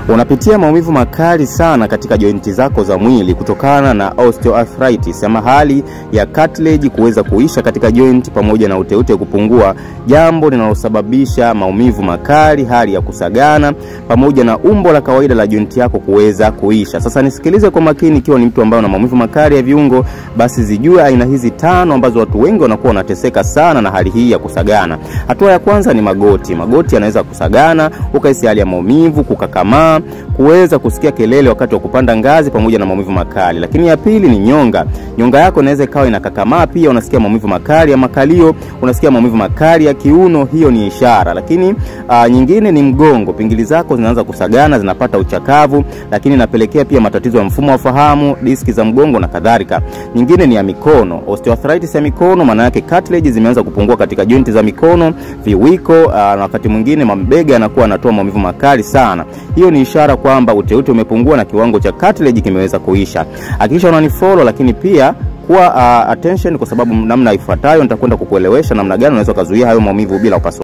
Unapitia maumivu makali sana katika jointi zako za mwili kutokana na osteoarthritis, ama hali ya cartilage kuweza kuisha katika joint pamoja na uteute kupungua, jambo linalosababisha maumivu makali, hali ya kusagana pamoja na umbo la kawaida la joint yako kuweza kuisha. Sasa nisikilize kwa makini, ikiwa ni mtu ambaye una maumivu makali ya viungo, basi zijue aina hizi 5 ambazo watu wengi wanakuwa wanateseka sana na hali hii ya kusagana. Hatua ya kwanza ni magoti. Magoti yanaweza kusagana, ukahisi hali ya maumivu, kukakamaa, kuweza kusikia kelele wakati wa kupanda ngazi pamoja na maumivu makali. Lakini ya pili ni nyonga. Nyonga yako inaweza ikawa inakakamaa pia, unasikia maumivu makali ya makalio, unasikia maumivu makali ya kiuno, hiyo ni ishara. Lakini nyingine ni mgongo. Pingili zako zinaanza kusagana, zinapata uchakavu, lakini inapelekea pia matatizo ya mfumo wa fahamu, diski za mgongo na kadhalika. Nyingine ni ya mikono. Osteoarthritis ya mikono maana yake cartilage zimeanza kupungua katika jointi za mikono, viwiko, na wakati mwingine mabega yanakuwa yanatoa maumivu makali sana. Hiyo ni ishara kwamba uteute umepungua na kiwango cha cartilage kimeweza kuisha. Hakikisha unanifollow, lakini pia kuwa attention, kwa sababu namna ifuatayo nitakwenda kukuelewesha namna gani unaweza kuzuia hayo maumivu bila upasuaji.